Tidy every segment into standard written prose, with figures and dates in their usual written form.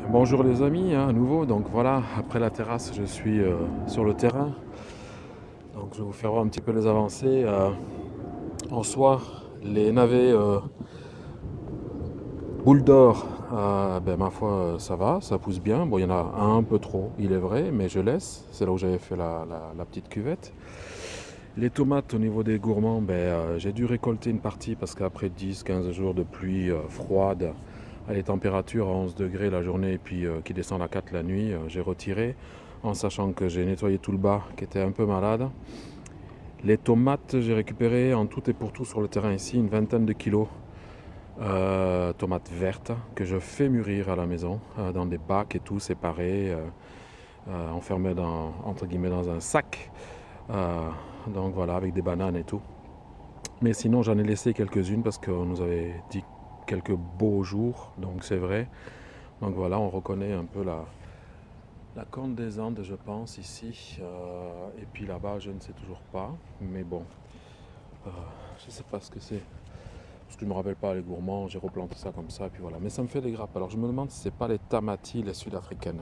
Bonjour les amis, à nouveau. Donc voilà, après la terrasse, je suis sur le terrain. Donc je vais vous faire voir un petit peu les avancées. En soi, les navets boule d'or, ben, ma foi, ça va, ça pousse bien. Bon, il y en a un peu trop, il est vrai, mais je laisse. C'est là où j'avais fait la petite cuvette. Les tomates, au niveau des gourmands, ben, j'ai dû récolter une partie parce qu'après 10-15 jours de pluie froide, à les températures à 11 degrés la journée et puis qui descend à 4 la nuit, j'ai retiré en sachant que j'ai nettoyé tout le bas qui était un peu malade. Les tomates, j'ai récupéré en tout et pour tout sur le terrain ici une vingtaine de kilos. Tomates vertes que je fais mûrir à la maison dans des bacs et tout séparés, enfermés entre guillemets dans un sac. Euh, donc voilà, avec des bananes et tout. Mais sinon, j'en ai laissé quelques-unes parce qu'on nous avait dit quelques beaux jours, donc c'est vrai. Donc voilà, on reconnaît un peu la corne des Andes, je pense, ici. Et puis là-bas, je ne sais toujours pas. Mais bon, euh, je ne sais pas ce que c'est. Parce que je ne me rappelle pas les gourmands, j'ai replanté ça comme ça, et puis voilà. Mais ça me fait des grappes. Alors je me demande si c'est pas les tamatis, les sud-africaines.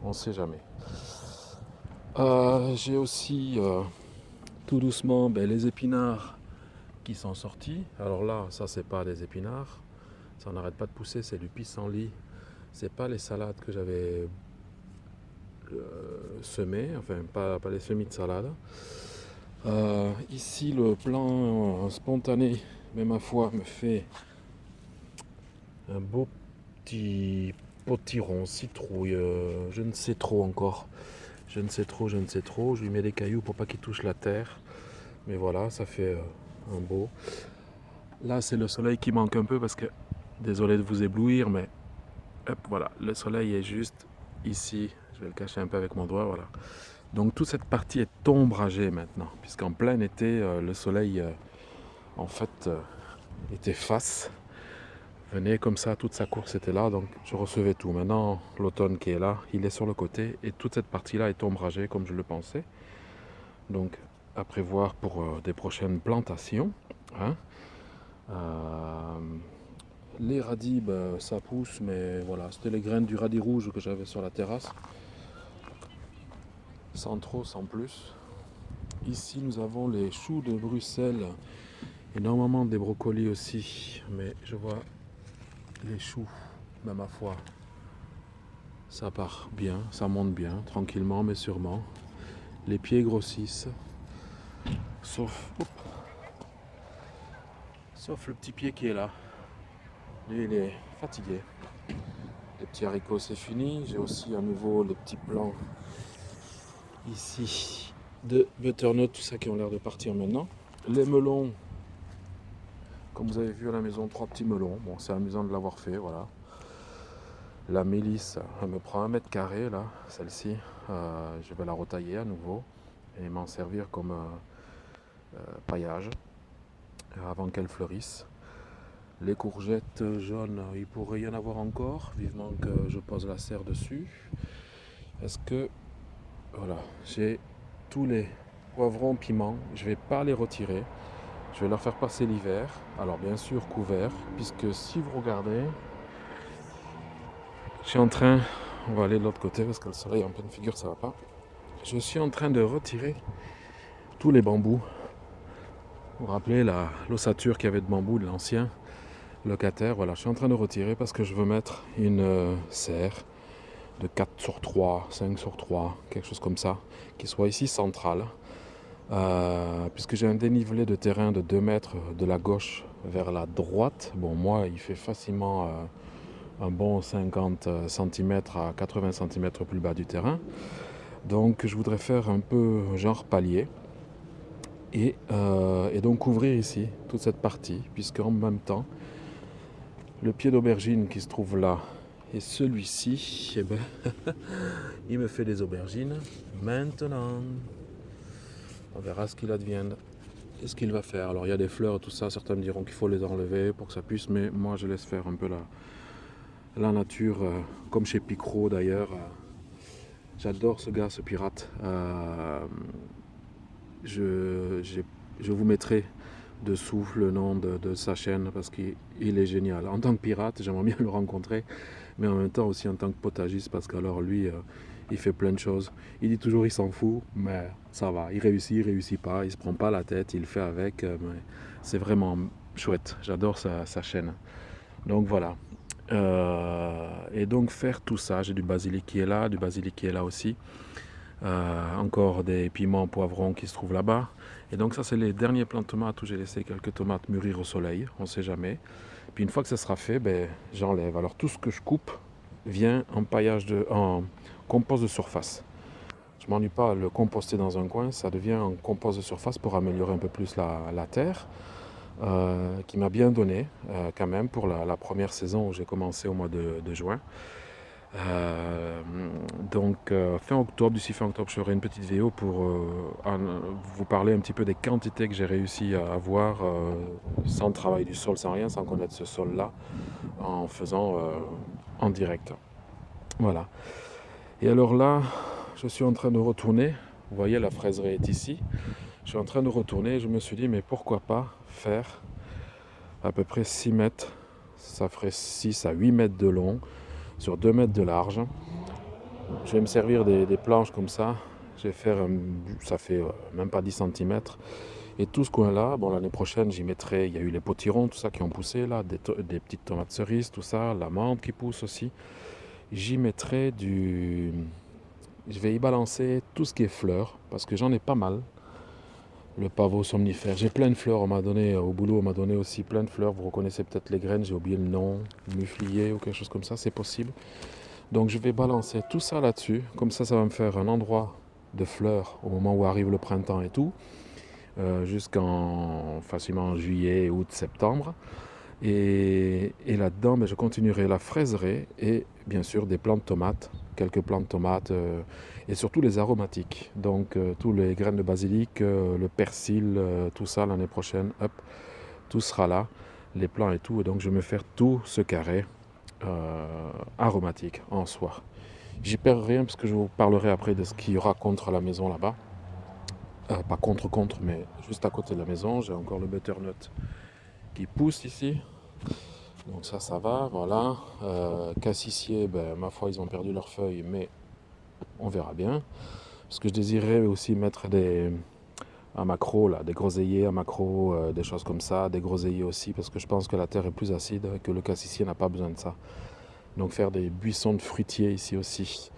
On ne sait jamais. J'ai aussi tout doucement ben, les épinards qui sont sortis. Alors là, ça c'est pas des épinards. Ça n'arrête pas de pousser, c'est du pissenlit. C'est pas les salades que j'avais semées, enfin pas les semis de salade. Ici, le plan spontané, mais ma foi, me fait un beau petit potiron, citrouille, je ne sais trop encore. Je ne sais trop, je ne sais trop. Je lui mets des cailloux pour pas qu'il touche la terre. Mais voilà, ça fait un beau. Là, c'est le soleil qui manque un peu parce que, désolé de vous éblouir, mais hop, voilà, le soleil est juste ici. Je vais le cacher un peu avec mon doigt, voilà. Donc toute cette partie est ombragée maintenant, puisqu'en plein été, le soleil, en fait, était face. Venait comme ça, toute sa course était là, donc je recevais tout. Maintenant, l'automne qui est là, il est sur le côté, et toute cette partie-là est ombragée comme je le pensais. Donc, à prévoir pour des prochaines plantations. Hein. Euh, les radis, ben, ça pousse, mais voilà, c'était les graines du radis rouge que j'avais sur la terrasse. Sans trop, sans plus. Ici, nous avons les choux de Bruxelles, énormément des brocolis aussi, mais je vois les choux, ben, ma foi, ça part bien, ça monte bien, tranquillement mais sûrement. Les pieds grossissent, sauf, sauf le petit pied qui est là. Lui, il est fatigué. Les petits haricots, c'est fini. J'ai aussi à nouveau les petits plants ici de butternut, tout ça qui ont l'air de partir maintenant. Les melons, comme vous avez vu à la maison, 3 petits melons. Bon, c'est amusant de l'avoir fait, voilà. La mélisse, elle me prend 1 mètre carré là, celle-ci. Je vais la retailler à nouveau et m'en servir comme paillage avant qu'elle fleurisse. Les courgettes jaunes, il pourrait y en avoir encore, vivement que je pose la serre dessus. Est-ce que, voilà, j'ai tous les poivrons, piments, je ne vais pas les retirer. Je vais leur faire passer l'hiver. Alors bien sûr couvert, puisque si vous regardez, je suis en train, on va aller de l'autre côté parce que le soleil en pleine figure, ça va pas. Je suis en train de retirer tous les bambous. Vous vous rappelez l'ossature qu'il y avait de bambou de l'ancien locataire. Voilà, je suis en train de retirer parce que je veux mettre une serre de 4/3, 5/3, quelque chose comme ça, qui soit ici centrale. Puisque j'ai un dénivelé de terrain de 2 mètres de la gauche vers la droite. Bon, moi, il fait facilement un bon 50 cm à 80 cm plus bas du terrain. Donc, je voudrais faire un peu genre palier. Et donc couvrir ici toute cette partie, puisque en même temps, le pied d'aubergine qui se trouve là et celui-ci, eh ben, il me fait des aubergines. Maintenant, on verra ce qu'il advienne et ce qu'il va faire. Alors il y a des fleurs et tout ça, certains me diront qu'il faut les enlever pour que ça puisse, mais moi je laisse faire un peu la nature, comme chez Picro d'ailleurs. J'adore ce gars, ce pirate. Je vous mettrai de Souffle, le nom de sa chaîne, parce qu'il est génial. En tant que pirate, j'aimerais bien le rencontrer, mais en même temps aussi en tant que potagiste, parce qu'alors lui, il fait plein de choses. Il dit toujours il s'en fout, mais ça va. Il réussit pas, il se prend pas la tête, il le fait avec. Mais c'est vraiment chouette. J'adore sa chaîne. Donc voilà. Et donc faire tout ça, j'ai du basilic qui est là, du basilic qui est là aussi. Encore des piments, poivrons qui se trouvent là-bas. Et donc ça c'est les derniers plants de tomates où j'ai laissé quelques tomates mûrir au soleil, on ne sait jamais. Puis une fois que ça sera fait, ben, j'enlève. Alors tout ce que je coupe vient en compost de surface. Je m'ennuie pas à le composter dans un coin, ça devient un compost de surface pour améliorer un peu plus la terre, qui m'a bien donné quand même pour la première saison où j'ai commencé au mois de juin. Euh, fin octobre, d'ici fin octobre, je ferai une petite vidéo pour vous parler un petit peu des quantités que j'ai réussi à avoir sans travail du sol, sans rien, sans connaître ce sol-là, en faisant en direct. Voilà. Et alors là, je suis en train de retourner. Vous voyez, la fraiserie est ici. Je suis en train de retourner et je me suis dit, mais pourquoi pas faire à peu près 6 mètres. Ça ferait 6 à 8 mètres de long sur 2 mètres de large. Je vais me servir des planches comme ça. Je vais faire, ça fait même pas 10 cm. Et tout ce coin-là, bon, l'année prochaine, j'y mettrai, il y a eu les potirons, tout ça qui ont poussé là, des petites tomates cerises, tout ça, la menthe qui pousse aussi. J'y mettrai je vais y balancer tout ce qui est fleurs, parce que j'en ai pas mal. Le pavot somnifère. J'ai plein de fleurs, on m'a donné, au boulot, on m'a donné aussi plein de fleurs. Vous reconnaissez peut-être les graines, j'ai oublié le nom, muflier ou quelque chose comme ça, c'est possible. Donc je vais balancer tout ça là-dessus, comme ça va me faire un endroit de fleurs au moment où arrive le printemps et tout, jusqu'en facilement juillet, août, septembre. Et là-dedans, je continuerai la fraiserie et bien sûr des plants de tomates, quelques plants de tomates et surtout les aromatiques. Donc tous les graines de basilic, le persil, tout ça l'année prochaine, hop, tout sera là, les plants et tout. Et donc je vais me faire tout ce carré aromatique en soi. J'y perds rien parce que je vous parlerai après de ce qu'il y aura contre la maison là-bas. Pas contre, mais juste à côté de la maison. J'ai encore le butternut qui pousse ici. Donc ça va, voilà. Cassissier, ma foi, ils ont perdu leurs feuilles, mais on verra bien. Parce que je désirais aussi mettre des macros, là, des groseilliers à macros, des choses comme ça, des groseilliers aussi, parce que je pense que la terre est plus acide, que le cassissier n'a pas besoin de ça. Donc faire des buissons de fruitiers ici aussi.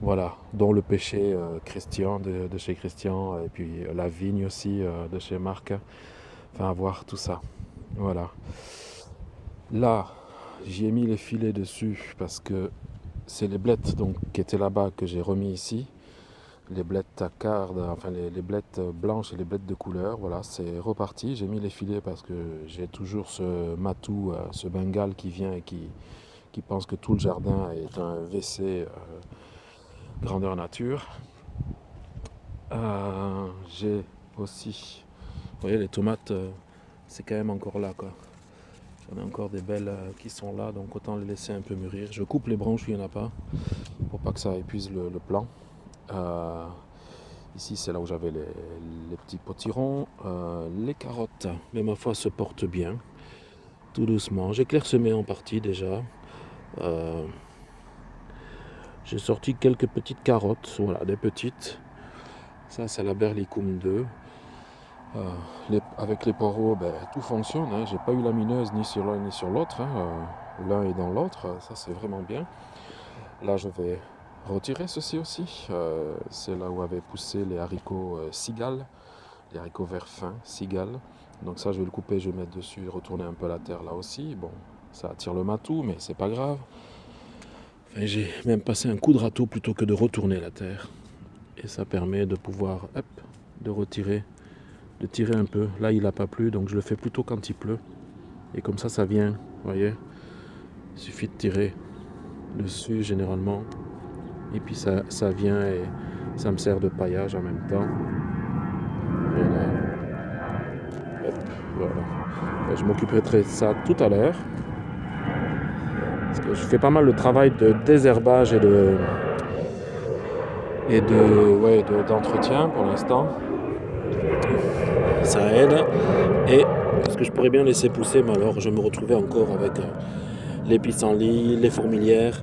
Voilà, dont le pêcher Christian de chez Christian, et puis la vigne aussi de chez Marc. Enfin, avoir tout ça. Voilà. Là, j'y ai mis les filets dessus parce que c'est les blettes donc, qui étaient là-bas que j'ai remis ici. Les blettes à cardes, enfin les blettes blanches et les blettes de couleur. Voilà, c'est reparti. J'ai mis les filets parce que j'ai toujours ce matou, ce bengale qui vient et qui pense que tout le jardin est un WC grandeur nature. J'ai aussi, vous voyez, les tomates, c'est quand même encore là, quoi. J'en ai encore des belles qui sont là, donc autant les laisser un peu mûrir. Je coupe les branches où il n'y en a pas, pour pas que ça épuise le plant. Ici, c'est là où j'avais les petits potirons. Les carottes, mais ma foi, se portent bien, tout doucement. J'ai clairsemé en partie déjà. J'ai sorti quelques petites carottes, voilà, des petites. Ça, c'est la Berlicum 2. Avec les poireaux, tout fonctionne. Hein. J'ai pas eu la mineuse ni sur l'un ni sur l'autre. Hein. L'un est dans l'autre. Ça, c'est vraiment bien. Là, je vais retirer ceci aussi. C'est là où avaient poussé les haricots cigales, les haricots verts fins cigales. Donc ça, je vais le couper, je vais mettre dessus, retourner un peu la terre là aussi. Bon, ça attire le matou, mais c'est pas grave. Enfin, j'ai même passé un coup de râteau plutôt que de retourner la terre. Et ça permet de pouvoir, de retirer, de tirer un peu. Là, il n'a pas plu, donc je le fais plutôt quand il pleut. Et comme ça vient, vous voyez. Il suffit de tirer dessus généralement. Et puis ça vient et ça me sert de paillage en même temps. Voilà. Je m'occuperai de ça tout à l'heure. Parce que je fais pas mal de travail de désherbage d'entretien pour l'instant. ça aide. Et parce que je pourrais bien laisser pousser, mais alors je me retrouvais encore avec les pissenlits, les fourmilières.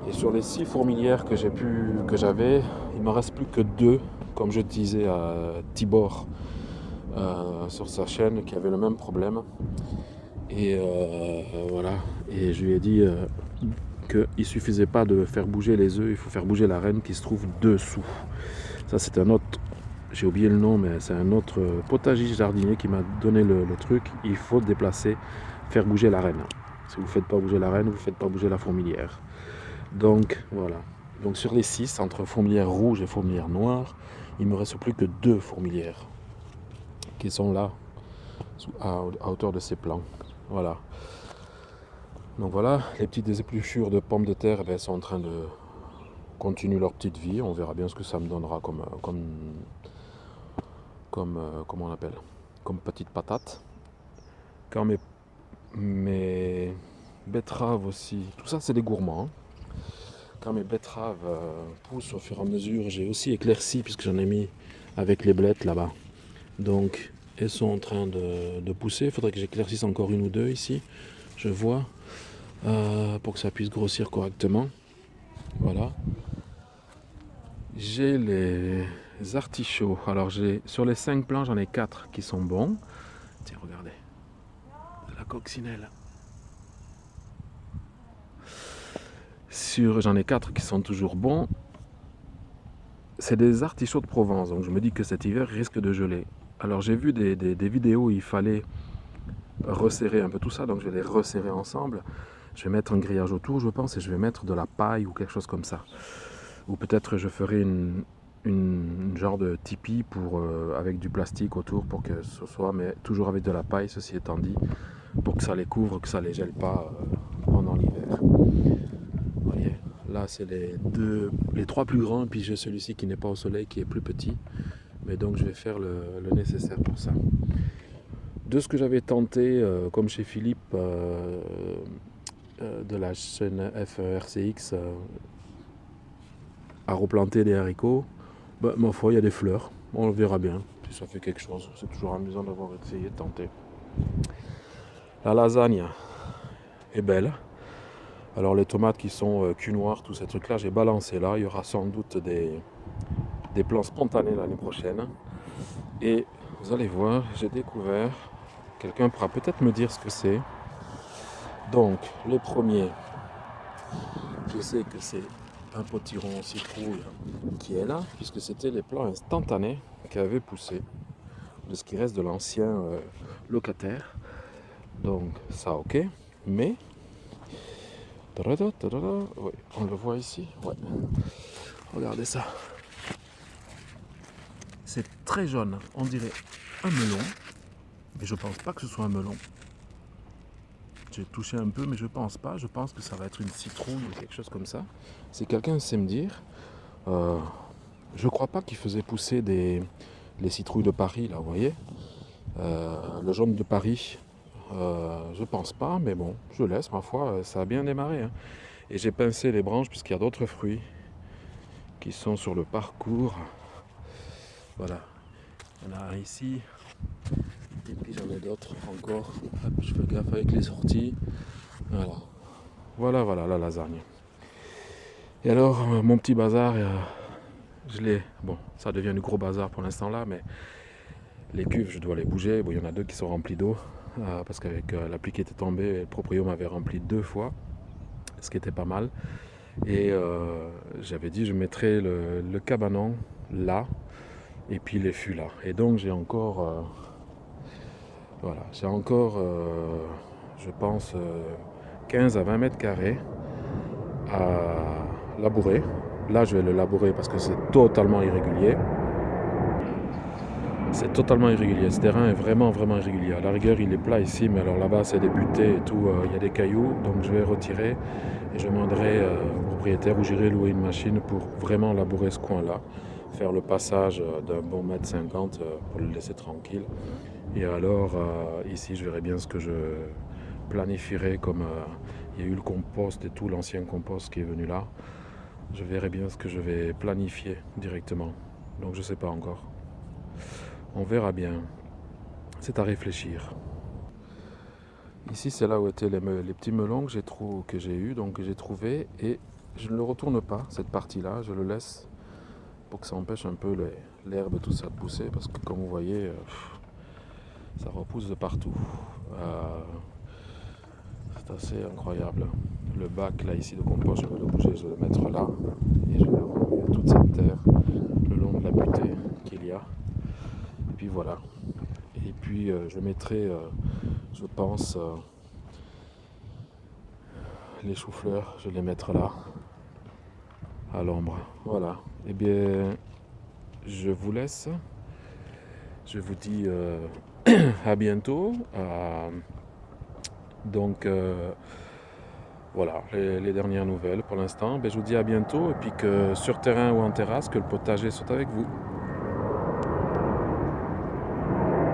Et sur les 6 fourmilières que j'avais, il ne me reste plus que 2, comme je disais à Tibor sur sa chaîne, qui avait le même problème. Et voilà. Et je lui ai dit qu'il ne suffisait pas de faire bouger les œufs, il faut faire bouger la reine qui se trouve dessous. Ça, c'est un autre, j'ai oublié le nom, mais c'est un autre potager jardinier qui m'a donné le truc. Il faut déplacer, faire bouger la reine. Si vous ne faites pas bouger la reine, vous ne faites pas bouger la fourmilière. Donc voilà. Donc sur les 6, entre fourmilière rouge et fourmilière noire, il ne me reste plus que 2 fourmilières qui sont là, à hauteur de ces plants. Voilà. Donc voilà, les petites épluchures de pommes de terre, elles sont en train de continuer leur petite vie. On verra bien ce que ça me donnera comment on appelle, comme petite patate. Quand mes betteraves aussi, tout ça c'est des gourmands. Hein. Quand mes betteraves poussent au fur et à mesure, j'ai aussi éclairci puisque j'en ai mis avec les blettes là-bas. Donc elles sont en train de pousser. Il faudrait que j'éclaircisse encore 1 ou 2 ici, je vois, pour que ça puisse grossir correctement. Voilà. J'ai les artichauts. Alors sur les 5 plants, j'en ai 4 qui sont bons. Tiens, regardez. La coccinelle. J'en ai 4 qui sont toujours bons. C'est des artichauts de Provence, donc je me dis que cet hiver risque de geler. Alors j'ai vu des vidéos où il fallait resserrer un peu tout ça, donc je vais les resserrer ensemble. Je vais mettre un grillage autour, je pense, et je vais mettre de la paille ou quelque chose comme ça. Ou peut-être je ferai une genre de tipi avec du plastique autour pour que ce soit, mais toujours avec de la paille, ceci étant dit, pour que ça les couvre, que ça les gèle pas pendant l'hiver. Vous voyez, là c'est les 3 plus grands, puis j'ai celui-ci qui n'est pas au soleil, qui est plus petit. Mais donc je vais faire le nécessaire pour ça. De ce que j'avais tenté, comme chez Philippe, de la chaîne FRCX, à replanter des haricots, ma foi, il y a des fleurs. On verra bien si ça fait quelque chose. C'est toujours amusant d'avoir essayé de tenter. La lasagne est belle. Alors les tomates qui sont cul noir, tous ces trucs-là, j'ai balancé là. Il y aura sans doute des plants spontanés l'année prochaine. Et vous allez voir, j'ai découvert, quelqu'un pourra peut-être me dire ce que c'est. Donc, les premiers, je sais que c'est un potiron citrouille qui est là, puisque c'était les plants instantanés qui avaient poussé, de ce qui reste de l'ancien locataire. Donc, ça, ok. Mais, oui, on le voit ici. Ouais. Regardez ça. C'est très jaune, on dirait un melon, mais je pense pas que ce soit un melon. J'ai touché un peu, mais je pense pas. Je pense que ça va être une citrouille ou quelque chose comme ça. Si quelqu'un sait me dire, je crois pas qu'ils faisaient pousser les citrouilles de Paris, là, vous voyez. Le jaune de Paris, je pense pas, mais bon, je laisse, ma foi, ça a bien démarré. Hein. Et j'ai pincé les branches puisqu'il y a d'autres fruits qui sont sur le parcours. Voilà. Il y en a un ici. Et puis j'en ai d'autres encore. Hop, je fais gaffe avec les sorties. Voilà la lasagne. Et alors, mon petit bazar, bon, ça devient du gros bazar pour l'instant là, mais les cuves, je dois les bouger. Bon, il y en a 2 qui sont remplies d'eau, parce qu'avec la pluie qui était tombée, le proprio m'avait rempli 2 fois, ce qui était pas mal. Et j'avais dit, je mettrais le cabanon là, et puis les fûts là. Et donc, j'ai encore, je pense, 15 à 20 mètres carrés à labourer. Là, je vais le labourer parce que c'est totalement irrégulier. C'est totalement irrégulier. Ce terrain est vraiment, vraiment irrégulier. À la rigueur, il est plat ici, mais alors là-bas, c'est des butées et tout. Il y a des cailloux, donc je vais retirer et je demanderai au propriétaire où j'irai louer une machine pour vraiment labourer ce coin-là. Faire le passage d'un bon mètre 50 pour le laisser tranquille. Et alors, ici, je verrai bien ce que je planifierai comme il y a eu le compost et tout, l'ancien compost qui est venu là. Je verrai bien ce que je vais planifier directement. Donc je ne sais pas encore. On verra bien. C'est à réfléchir. Ici, c'est là où étaient les petits melons que j'ai eu, donc que j'ai trouvé, et je ne le retourne pas, cette partie-là, je le laisse pour que ça empêche un peu l'herbe, tout ça de pousser, parce que comme vous voyez, ça repousse de partout. Euh, c'est assez incroyable. Le bac là ici de compost, je vais le bouger, je vais le mettre là, et je vais remuer toute cette terre le long de la butée qu'il y a. Et puis voilà. Et puis je mettrai, je pense, les choux-fleurs, je vais les mettre là, à l'ombre. Voilà. Eh bien, je vous laisse. Je vous dis à bientôt. Donc voilà, les dernières nouvelles pour l'instant. Ben, je vous dis à bientôt et puis que sur terrain ou en terrasse, que le potager soit avec vous.